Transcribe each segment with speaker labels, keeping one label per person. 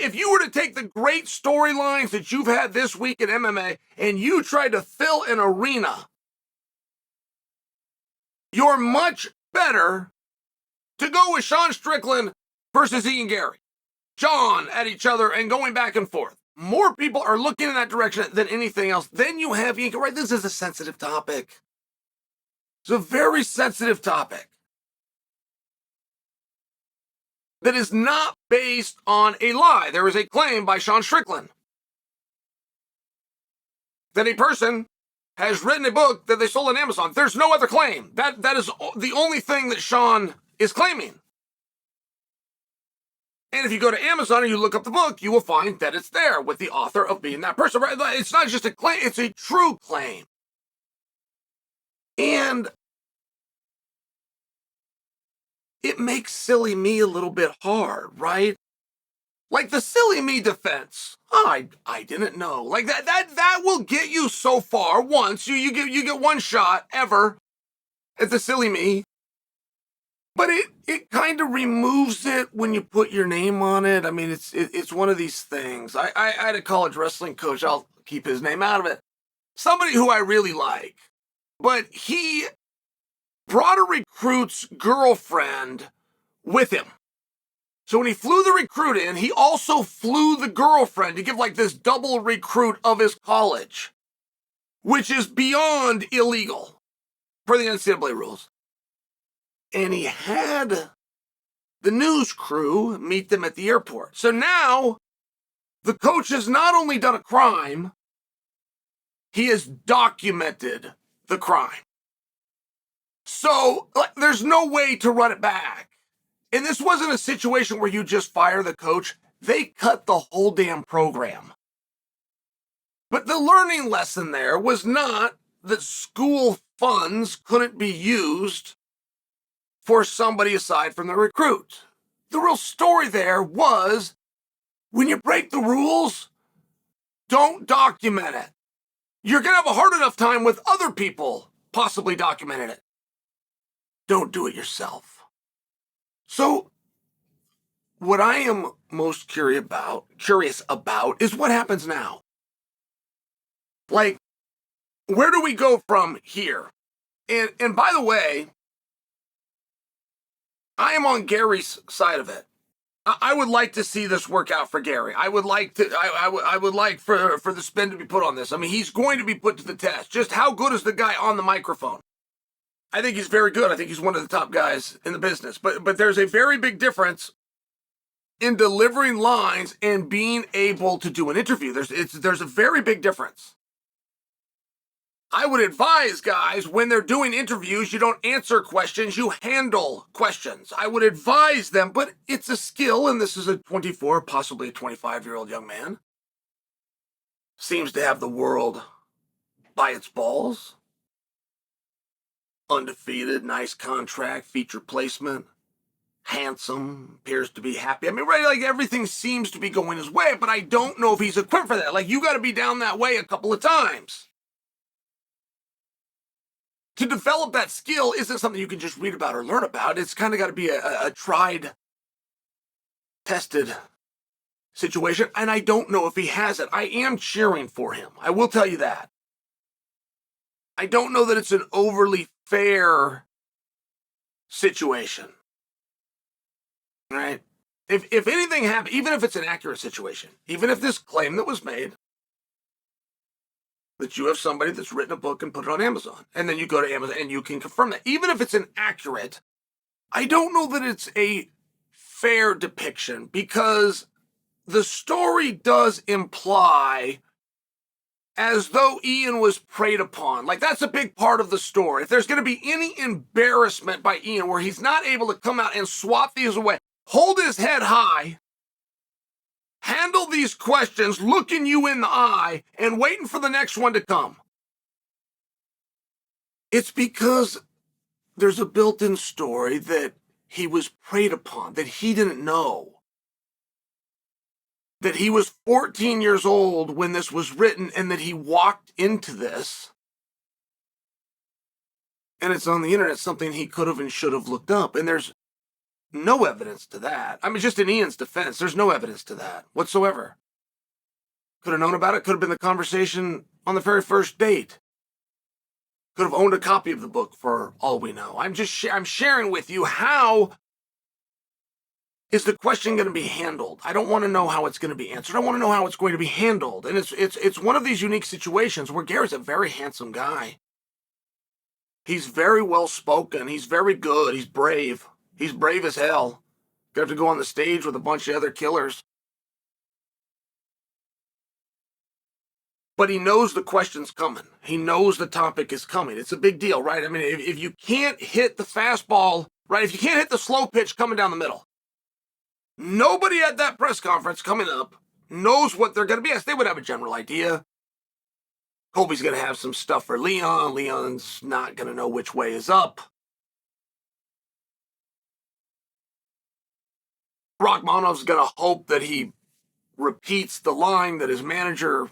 Speaker 1: if you were to take the great storylines that you've had this week in MMA and you tried to fill an arena, you're much better to go with Sean Strickland versus Ian Garry. Jon at each other and going back and forth. More people are looking in that direction than anything else. Then you have Ian Garry. Right, this is a sensitive topic. It's a very sensitive topic that is not based on a lie. There is a claim by Sean Strickland that a person has written a book that they sold on Amazon. There's no other claim. That is the only thing that Sean is claiming. And if you go to Amazon and you look up the book, you will find that it's there with the author of being that person. Right? It's not just a claim, it's a true claim. And it makes silly me a little bit hard, right? Like the silly me defense. Oh, I didn't know. Like that will get you so far once. You get one shot ever at the silly me. But it kind of removes it when you put your name on it. I mean, it's one of these things. I had a college wrestling coach, I'll keep his name out of it, somebody who I really like. But he brought a recruit's girlfriend with him. So when he flew the recruit in, he also flew the girlfriend to give like this double recruit of his college, which is beyond illegal per the NCAA rules. And he had the news crew meet them at the airport. So now the coach has not only done a crime, he has documented the crime. So there's no way to run it back. And this wasn't a situation where you just fire the coach. They cut the whole damn program. But the learning lesson there was not that school funds couldn't be used for somebody aside from the recruit. The real story there was, when you break the rules, don't document it. You're going to have a hard enough time with other people possibly documenting it. Don't do it yourself. So, what I am most curious about is what happens now. Like, where do we go from here? And by the way, I am on Gary's side of it. I would like to see this work out for Garry. I would like for the spin to be put on this. I mean, he's going to be put to the test. Just how good is the guy on the microphone? I think he's very good. I think he's one of the top guys in the business. But there's a very big difference in delivering lines and being able to do an interview. There's a very big difference. I would advise guys, when they're doing interviews, you don't answer questions, you handle questions. I would advise them, but it's a skill, and this is a 24, possibly a 25-year-old young man. Seems to have the world by its balls. Undefeated, nice contract, feature placement, handsome, appears to be happy. I mean, right, like everything seems to be going his way, but I don't know if he's equipped for that. Like, you got to be down that way a couple of times. To develop that skill isn't something you can just read about or learn about. It's kind of got to be a tried, tested situation. And I don't know if he has it. I am cheering for him. I will tell you that. I don't know that it's an overly fair situation. Right? If anything happened, even if it's an accurate situation, even if this claim that was made, that you have somebody that's written a book and put it on Amazon, and then you go to Amazon and you can confirm that. Even if it's inaccurate, I don't know that it's a fair depiction, because the story does imply as though Ian was preyed upon. Like, that's a big part of the story. If there's going to be any embarrassment by Ian where he's not able to come out and swat these away, hold his head high, handle these questions, looking you in the eye, and waiting for the next one to come. It's because there's a built-in story that he was preyed upon, that he didn't know. That he was 14 years old when this was written, and that he walked into this. And it's on the internet, something he could have and should have looked up. And there's No evidence to that. I mean, just in Ian's defense, there's no evidence to that whatsoever. Could have known about it, could have been the conversation on the very first date. Could have owned a copy of the book for all we know. I'm sharing with you how is the question going to be handled. I don't want to know how it's going to be answered. I want to know how it's going to be handled. And it's one of these unique situations where Gary's a very handsome guy. He's very well spoken. He's very good. He's brave. He's brave as hell. You have to go on the stage with a bunch of other killers. But he knows the question's coming. He knows the topic is coming. It's a big deal, right? I mean, if you can't hit the fastball, right, if you can't hit the slow pitch coming down the middle, nobody at that press conference coming up knows what they're going to be asked. They would have a general idea. Colby's going to have some stuff for Leon. Leon's not going to know which way is up. Rachmanov's going to hope that he repeats the line that his manager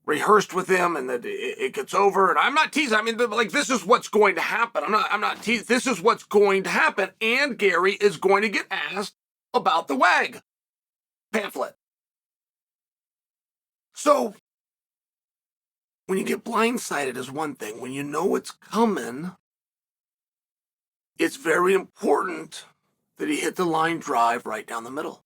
Speaker 1: rehearsed with him and that it gets over. And I'm not teasing. I mean, like, this is what's going to happen. I'm not teasing. This is what's going to happen. And Gary is going to get asked about the WAG pamphlet. So when you get blindsided is one thing. When you know it's coming, it's very important that he hit the line drive right down the middle.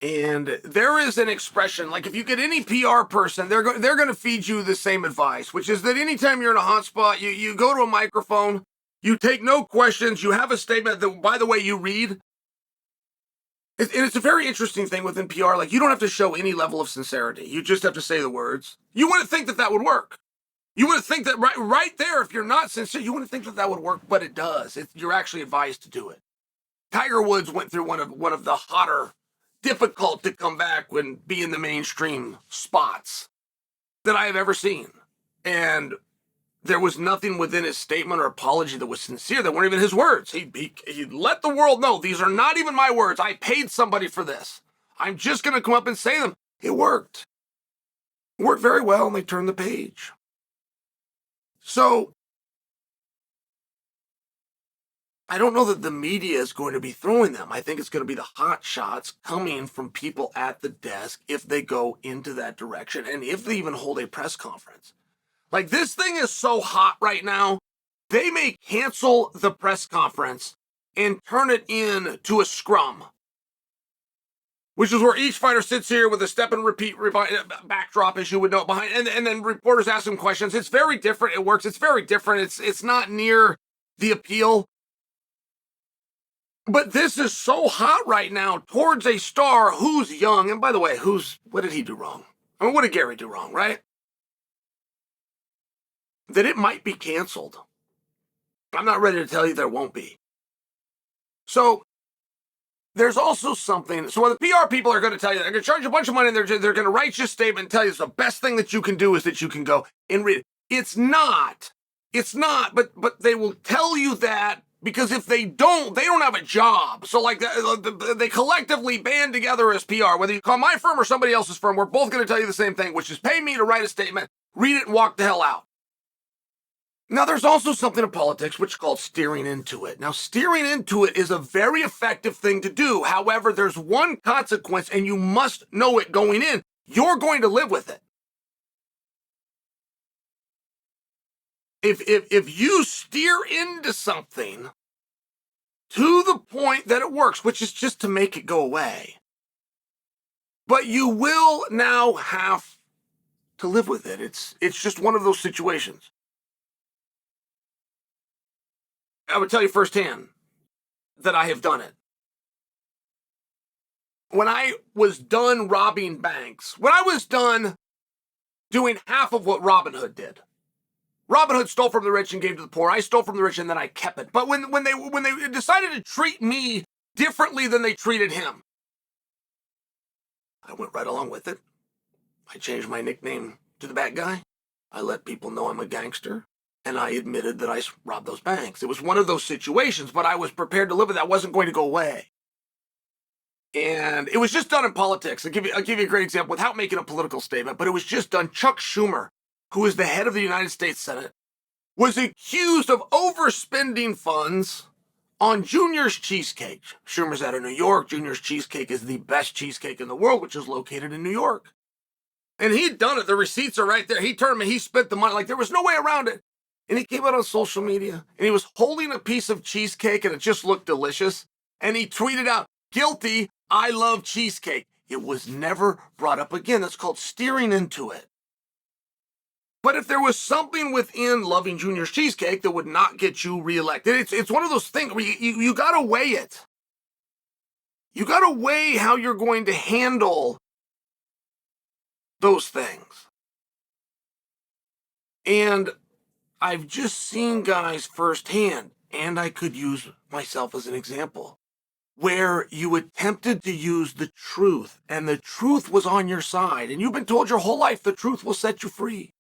Speaker 1: And there is an expression, like if you get any PR person, they're going to feed you the same advice, which is that anytime you're in a hot spot, you go to a microphone, you take no questions, you have a statement that, by the way, you read. And it's a very interesting thing within PR. Like, you don't have to show any level of sincerity. You just have to say the words. You wouldn't think that would work. You wouldn't think that right there, if you're not sincere, you wouldn't think that would work, but it does. You're actually advised to do it. Tiger Woods went through one of the hotter, difficult to come back when be in the mainstream spots that I have ever seen. And there was nothing within his statement or apology that was sincere. That weren't even his words. He let the world know, these are not even my words. I paid somebody for this. I'm just going to come up and say them. It worked. It worked very well, and they turned the page. So I don't know that the media is going to be throwing them. I think it's going to be the hot shots coming from people at the desk if they go into that direction and if they even hold a press conference. Like, this thing is so hot right now, they may cancel the press conference and turn it into a scrum, which is where each fighter sits here with a step and repeat backdrop, as you would know, behind, and then reporters ask them questions. It's very different. It works. It's very different. It's not near the appeal. But this is so hot right now towards a star who's young. And by the way, what did he do wrong? I mean, what did Gary do wrong, right? That it might be canceled. I'm not ready to tell you there won't be. So there's also something. So when the PR people are going to tell you, they're going to charge you a bunch of money, and they're going to write you a statement and tell you the best thing that you can do is that you can go and read it. It's not, but they will tell you that because if they don't have a job. So like they collectively band together as PR, whether you call my firm or somebody else's firm, we're both going to tell you the same thing, which is pay me to write a statement, read it, and walk the hell out. Now, there's also something in politics which is called steering into it. Now, steering into it is a very effective thing to do. However, there's one consequence, and you must know it going in. You're going to live with it. If you steer into something to the point that it works, which is just to make it go away, but you will now have to live with it. It's just one of those situations. I would tell you firsthand that I have done it. When I was done robbing banks, when I was done doing half of what Robin Hood did. Robin Hood stole from the rich and gave to the poor. I stole from the rich and then I kept it. But when they decided to treat me differently than they treated him, I went right along with it. I changed my nickname to the bad guy. I let people know I'm a gangster. And I admitted that I robbed those banks. It was one of those situations, but I was prepared to live with that. I wasn't going to go away. And it was just done in politics. I'll give you a great example without making a political statement, but it was just done. Chuck Schumer, who is the head of the United States Senate, was accused of overspending funds on Junior's Cheesecake. Schumer's out of New York. Junior's Cheesecake is the best cheesecake in the world, which is located in New York. And he'd done it. The receipts are right there. He turned me. He spent the money. Like, there was no way around it. And he came out on social media, and he was holding a piece of cheesecake, and it just looked delicious. And he tweeted out, "Guilty, I love cheesecake." It was never brought up again. That's called steering into it. But if there was something within loving Junior's Cheesecake that would not get you reelected, it's one of those things where you got to weigh it. You got to weigh how you're going to handle those things. And I've just seen guys firsthand, and I could use myself as an example, where you attempted to use the truth, and the truth was on your side, and you've been told your whole life the truth will set you free.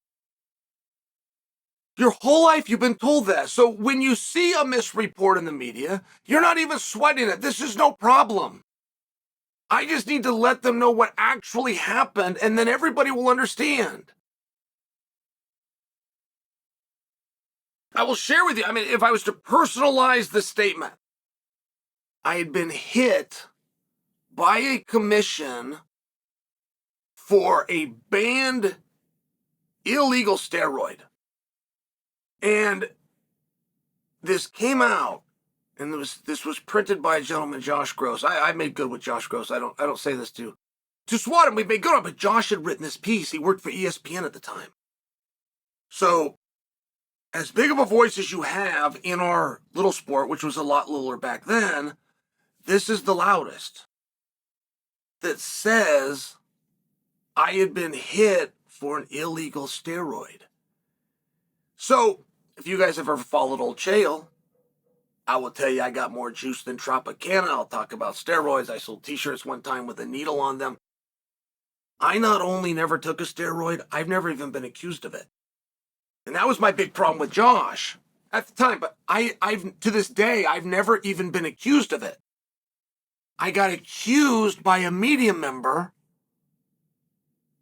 Speaker 1: Your whole life you've been told that. So when you see a misreport in the media, you're not even sweating it. This is no problem. I just need to let them know what actually happened, and then everybody will understand. I will share with you, if I was to personalize the statement, I had been hit by a commission for a banned illegal steroid. And this came out, and this was printed by a gentleman, Josh Gross. I made good with Josh Gross. I don't say this to swat him. We made good on, but Josh had written this piece. He worked for ESPN at the time. So, as big of a voice as you have in our little sport, which was a lot littler back then, this is the loudest that says I had been hit for an illegal steroid. So, if you guys have ever followed old Chael, I will tell you I got more juice than Tropicana. I'll talk about steroids. I sold t-shirts one time with a needle on them. I not only never took a steroid, I've never even been accused of it. And that was my big problem with Josh at the time. But I've to this day, I've never even been accused of it. I got accused by a media member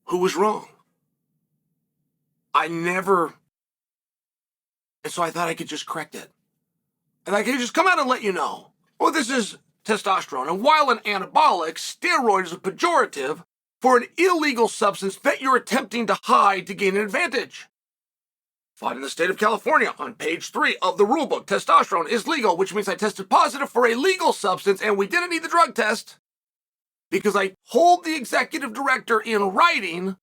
Speaker 1: who was wrong. And so I thought I could just correct it. And I could just come out and let you know, well, this is testosterone. And while an anabolic, steroid is a pejorative for an illegal substance that you're attempting to hide to gain an advantage. Fought in the state of California on page 3 of the rule book. Testosterone is legal, which means I tested positive for a legal substance, and we didn't need the drug test because I told the executive director in writing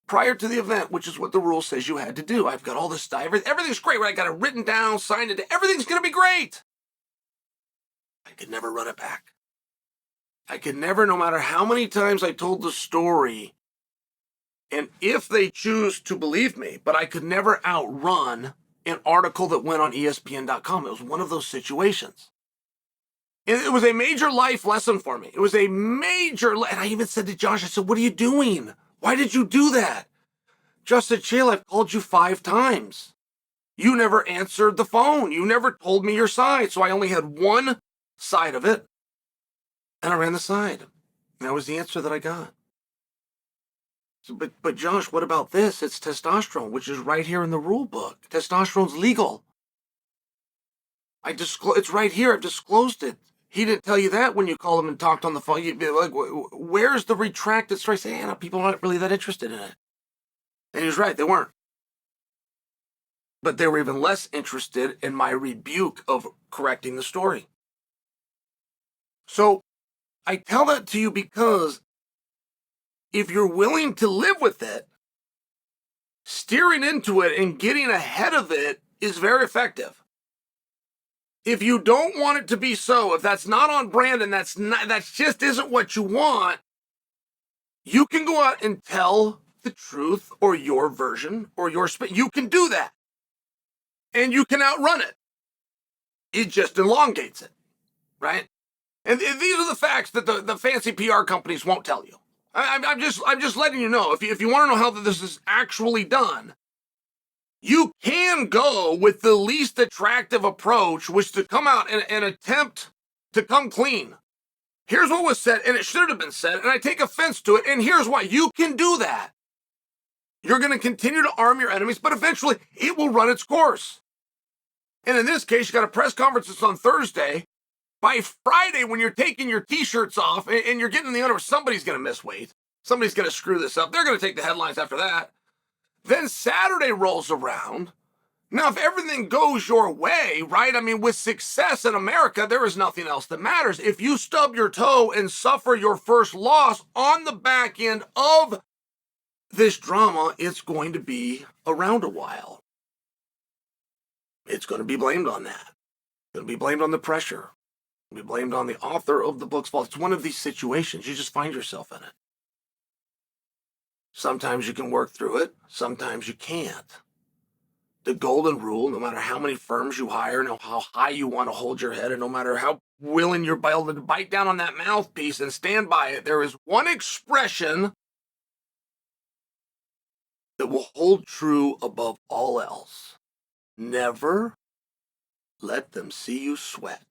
Speaker 1: prior to the event, which is what the rule says you had to do. I've got all this stuff. Everything's great, right? I got it written down, signed it. Everything's going to be great. I could never run it back. I could never, no matter how many times I told the story, and if they choose to believe me, but I could never outrun an article that went on ESPN.com. It was one of those situations. And it was a major life lesson for me. It was a major, and I even said to Josh, I said, what are you doing? Why did you do that? Josh said, Chael, I've called you 5 times. You never answered the phone. You never told me your side. So I only had one side of it, and I ran the side. And that was the answer that I got. So, but Josh, what about this? It's testosterone, which is right here in the rule book. Testosterone's legal. It's right here. I've disclosed it. He didn't tell you that when you called him and talked on the phone. You'd be like, where's the retracted story? Say, no, people aren't really that interested in it. And he was right, they weren't. But they were even less interested in my rebuke of correcting the story. So I tell that to you because if you're willing to live with it, steering into it and getting ahead of it is very effective. If you don't want it to be so, if that's not on brand and that just isn't what you want, you can go out and tell the truth or your version or your spin. You can do that. And you can outrun it. It just elongates it, right? And these are the facts that the fancy PR companies won't tell you. I'm just letting you know. If you want to know how this is actually done, you can go with the least attractive approach, which is to come out and attempt to come clean. Here's what was said, and it should have been said, and I take offense to it, and here's why. You can do that. You're going to continue to arm your enemies, but eventually it will run its course. And in this case, you got a press conference that's on Thursday. By Friday, when you're taking your t-shirts off and you're getting in the underwear, somebody's going to miss weight. Somebody's going to screw this up. They're going to take the headlines after that. Then Saturday rolls around. Now, if everything goes your way, right? I mean, with success in America, there is nothing else that matters. If you stub your toe and suffer your first loss on the back end of this drama, it's going to be around a while. It's going to be blamed on that. It's going to be blamed on the pressure. It's going to be blamed on the author of the book's fault. It's one of these situations. You just find yourself in it. Sometimes you can work through it. Sometimes you can't. The golden rule, no matter how many firms you hire, no how high you want to hold your head, and no matter how willing you're able to bite down on that mouthpiece and stand by it, there is one expression that will hold true above all else. Never let them see you sweat.